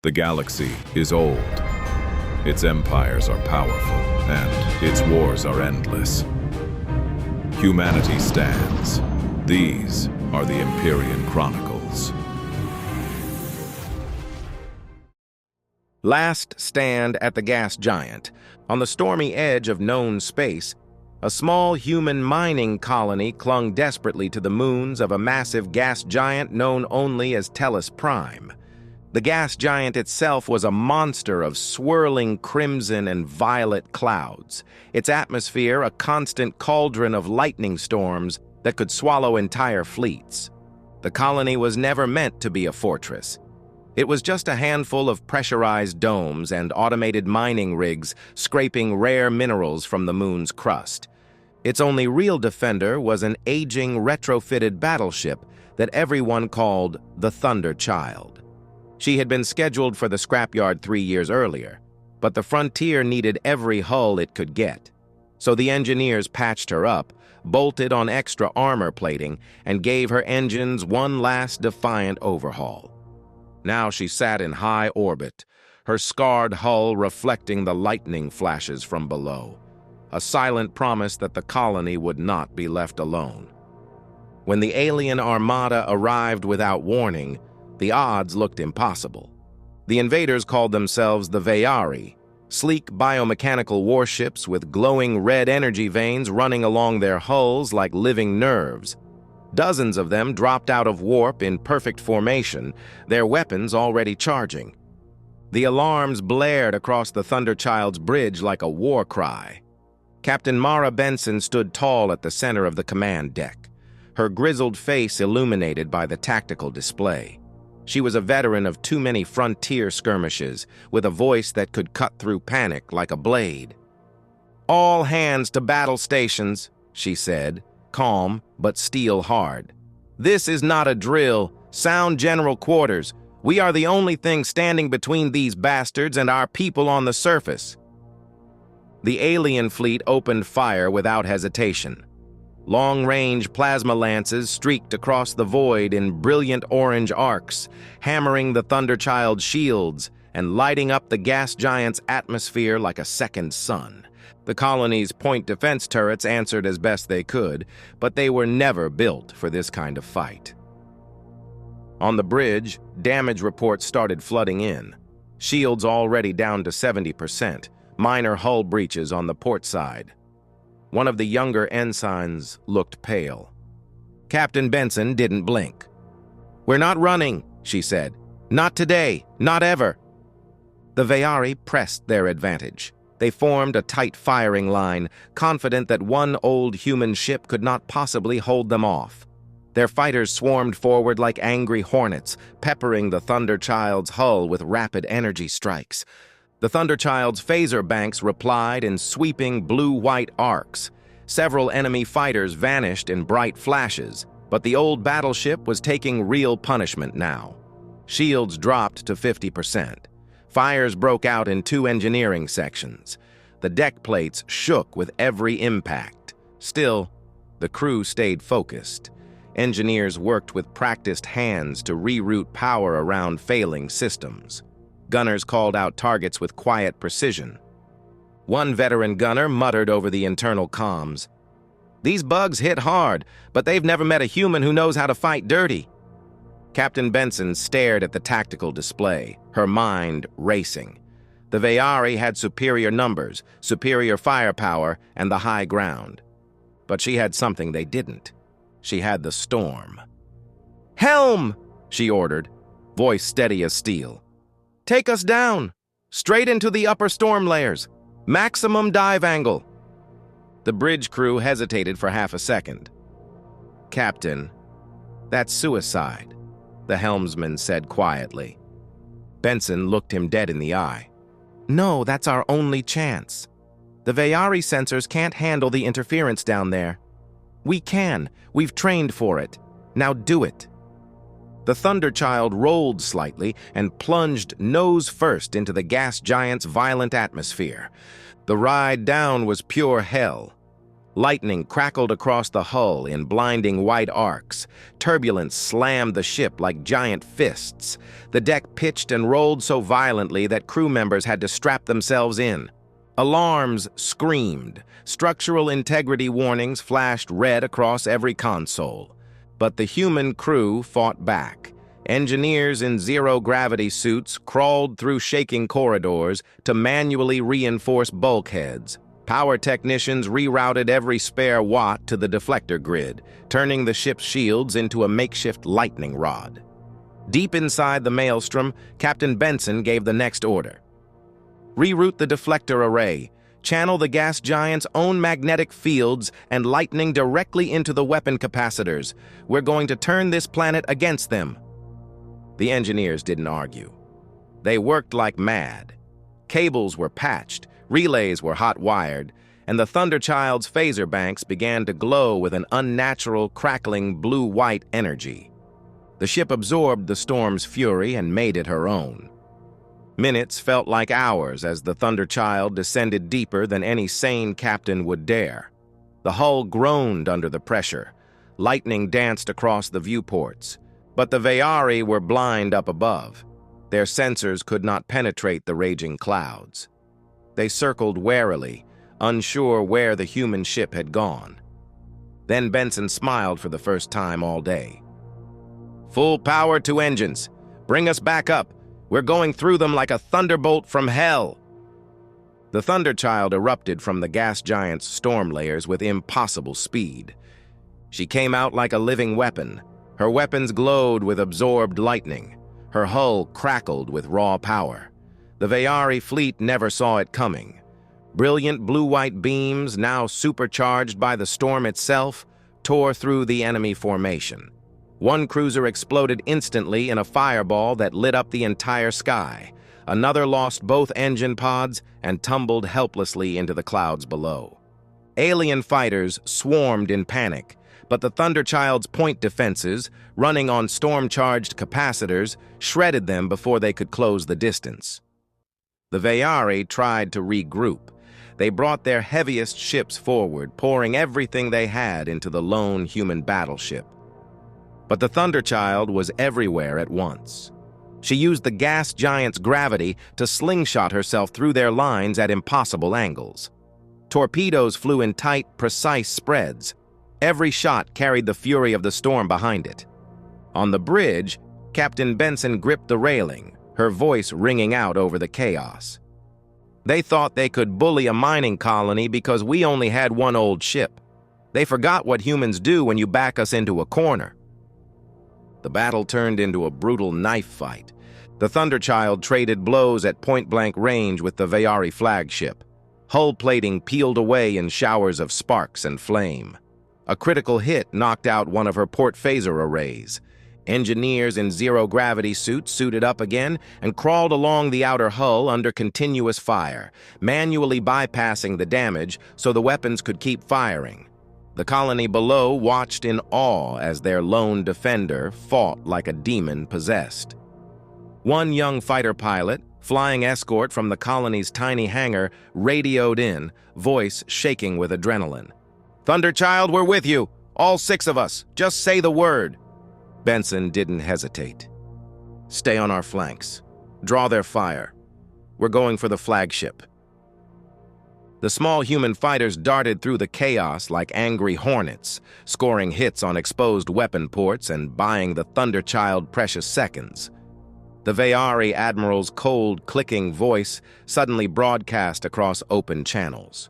The galaxy is old, its empires are powerful, and its wars are endless. Humanity stands. These are the Empyrean Chronicles. Last stand at the gas giant. On the stormy edge of known space, a small human mining colony clung desperately to the moons of a massive gas giant known only as Tellus Prime. The gas giant itself was a monster of swirling crimson and violet clouds, its atmosphere a constant cauldron of lightning storms that could swallow entire fleets. The colony was never meant to be a fortress. It was just a handful of pressurized domes and automated mining rigs scraping rare minerals from the moon's crust. Its only real defender was an aging retrofitted battleship that everyone called the Thunderchild. She had been scheduled for the scrapyard 3 years earlier, but the Frontier needed every hull it could get. So the engineers patched her up, bolted on extra armor plating, and gave her engines one last defiant overhaul. Now she sat in high orbit, her scarred hull reflecting the lightning flashes from below, a silent promise that the colony would not be left alone. When the alien Armada arrived without warning, the odds looked impossible. The invaders called themselves the Veyari, sleek biomechanical warships with glowing red energy veins running along their hulls like living nerves. Dozens of them dropped out of warp in perfect formation, their weapons already charging. The alarms blared across the Thunderchild's bridge like a war cry. Captain Mara Benson stood tall at the center of the command deck, her grizzled face illuminated by the tactical display. She was a veteran of too many frontier skirmishes, with a voice that could cut through panic like a blade. "All hands to battle stations," she said, calm but steel hard. "This is not a drill. Sound general quarters. We are the only thing standing between these bastards and our people on the surface." The alien fleet opened fire without hesitation. Long-range plasma lances streaked across the void in brilliant orange arcs, hammering the Thunderchild's shields and lighting up the gas giant's atmosphere like a second sun. The colony's point defense turrets answered as best they could, but they were never built for this kind of fight. On the bridge, damage reports started flooding in. Shields already down to 70%, minor hull breaches on the port side. One of the younger ensigns looked pale. Captain Benson didn't blink. "We're not running," she said. "Not today, not ever." The Veyari pressed their advantage. They formed a tight firing line, confident that one old human ship could not possibly hold them off. Their fighters swarmed forward like angry hornets, peppering the Thunderchild's hull with rapid energy strikes. The Thunderchild's phaser banks replied in sweeping blue-white arcs. Several enemy fighters vanished in bright flashes, but the old battleship was taking real punishment now. Shields dropped to 50%. Fires broke out in 2 engineering sections. The deck plates shook with every impact. Still, the crew stayed focused. Engineers worked with practiced hands to reroute power around failing systems. Gunners called out targets with quiet precision. One veteran gunner muttered over the internal comms, "These bugs hit hard, but they've never met a human who knows how to fight dirty." Captain Benson stared at the tactical display, her mind racing. The Veyari had superior numbers, superior firepower, and the high ground. But she had something they didn't. She had the storm. "Helm!" she ordered, voice steady as steel. "Take us down, straight into the upper storm layers. Maximum dive angle." The bridge crew hesitated for half a second. "Captain, that's suicide," the helmsman said quietly. Benson looked him dead in the eye. "No, that's our only chance. The Veyari sensors can't handle the interference down there. We can. We've trained for it. Now do it." The Thunderchild rolled slightly and plunged nose first into the gas giant's violent atmosphere. The ride down was pure hell. Lightning crackled across the hull in blinding white arcs. Turbulence slammed the ship like giant fists. The deck pitched and rolled so violently that crew members had to strap themselves in. Alarms screamed. Structural integrity warnings flashed red across every console. But the human crew fought back. Engineers in zero-gravity suits crawled through shaking corridors to manually reinforce bulkheads. Power technicians rerouted every spare watt to the deflector grid, turning the ship's shields into a makeshift lightning rod. Deep inside the maelstrom, Captain Benson gave the next order. Reroute the deflector array, channel the gas giant's own magnetic fields and lightning directly into the weapon capacitors. We're going to turn this planet against them. The engineers didn't argue. They worked like mad. Cables were patched, relays were hot-wired, and the Thunderchild's phaser banks began to glow with an unnatural, crackling blue-white energy. The ship absorbed the storm's fury and made it her own. Minutes felt like hours as the Thunderchild descended deeper than any sane captain would dare. The hull groaned under the pressure. Lightning danced across the viewports. But the Veyari were blind up above. Their sensors could not penetrate the raging clouds. They circled warily, unsure where the human ship had gone. Then Benson smiled for the first time all day. "Full power to engines. Bring us back up. We're going through them like a thunderbolt from hell." The Thunderchild erupted from the gas giant's storm layers with impossible speed. She came out like a living weapon. Her weapons glowed with absorbed lightning. Her hull crackled with raw power. The Veyari fleet never saw it coming. Brilliant blue-white beams, now supercharged by the storm itself, tore through the enemy formation. One cruiser exploded instantly in a fireball that lit up the entire sky. Another lost both engine pods and tumbled helplessly into the clouds below. Alien fighters swarmed in panic, but the Thunderchild's point defenses, running on storm-charged capacitors, shredded them before they could close the distance. The Veyari tried to regroup. They brought their heaviest ships forward, pouring everything they had into the lone human battleship. But the Thunderchild was everywhere at once. She used the gas giant's gravity to slingshot herself through their lines at impossible angles. Torpedoes flew in tight, precise spreads. Every shot carried the fury of the storm behind it. On the bridge, Captain Benson gripped the railing, her voice ringing out over the chaos. "They thought they could bully a mining colony because we only had one old ship. They forgot what humans do when you back us into a corner." The battle turned into a brutal knife fight. The Thunderchild traded blows at point-blank range with the Veyari flagship. Hull plating peeled away in showers of sparks and flame. A critical hit knocked out one of her port phaser arrays. Engineers in zero-gravity suits suited up again and crawled along the outer hull under continuous fire, manually bypassing the damage so the weapons could keep firing. The colony below watched in awe as their lone defender fought like a demon possessed. One young fighter pilot, flying escort from the colony's tiny hangar, radioed in, voice shaking with adrenaline. "Thunderchild, we're with you! All 6 of us! Just say the word!" Benson didn't hesitate. "Stay on our flanks. Draw their fire. We're going for the flagship." The small human fighters darted through the chaos like angry hornets, scoring hits on exposed weapon ports and buying the Thunderchild precious seconds. The Veyari admiral's cold, clicking voice suddenly broadcast across open channels.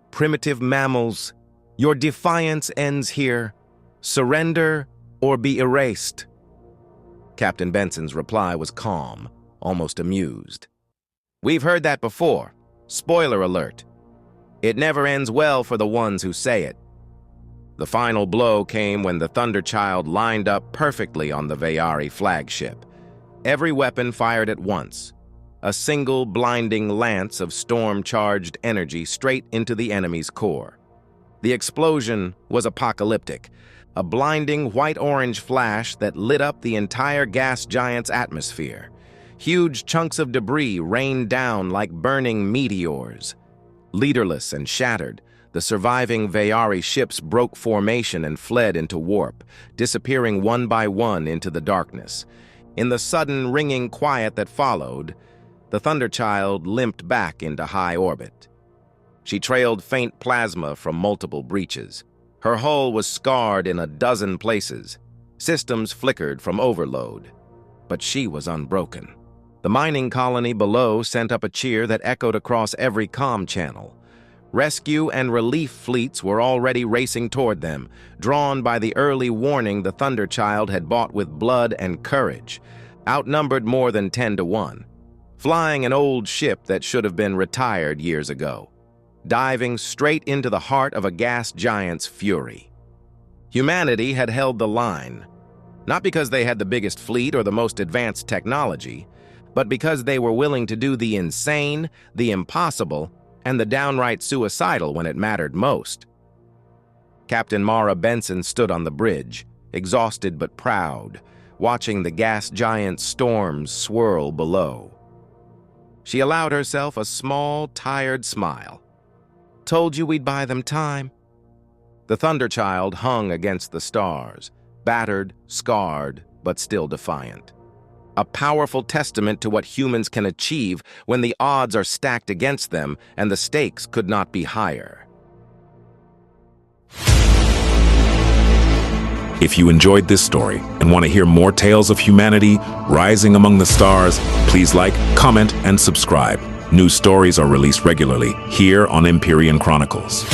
"Primitive mammals, your defiance ends here. Surrender or be erased." Captain Benson's reply was calm, almost amused. "We've heard that before. Spoiler alert. It never ends well for the ones who say it." The final blow came when the Thunderchild lined up perfectly on the Veyari flagship. Every weapon fired at once. A single blinding lance of storm-charged energy straight into the enemy's core. The explosion was apocalyptic. A blinding white-orange flash that lit up the entire gas giant's atmosphere. Huge chunks of debris rained down like burning meteors. Leaderless and shattered, The surviving Veyari ships broke formation and fled into warp, disappearing one by one into the darkness. In the sudden ringing quiet that followed, the Thunderchild limped back into high orbit. She trailed faint plasma from multiple breaches. Her hull was scarred in a dozen places. Systems flickered from overload. But she was unbroken. The mining colony below sent up a cheer that echoed across every comm channel. Rescue and relief fleets were already racing toward them, drawn by the early warning the Thunderchild had bought with blood and courage, outnumbered more than 10 to 1, flying an old ship that should have been retired years ago, diving straight into the heart of a gas giant's fury. Humanity had held the line, not because they had the biggest fleet or the most advanced technology, but because they were willing to do the insane, the impossible, and the downright suicidal when it mattered most. Captain Mara Benson stood on the bridge, exhausted but proud, watching the gas giant's storms swirl below. She allowed herself a small, tired smile. "Told you we'd buy them time." The Thunderchild hung against the stars, battered, scarred, but still defiant. A powerful testament to what humans can achieve when the odds are stacked against them and the stakes could not be higher. If you enjoyed this story and want to hear more tales of humanity rising among the stars, please like, comment, and subscribe. New stories are released regularly here on Empyrean Chronicles.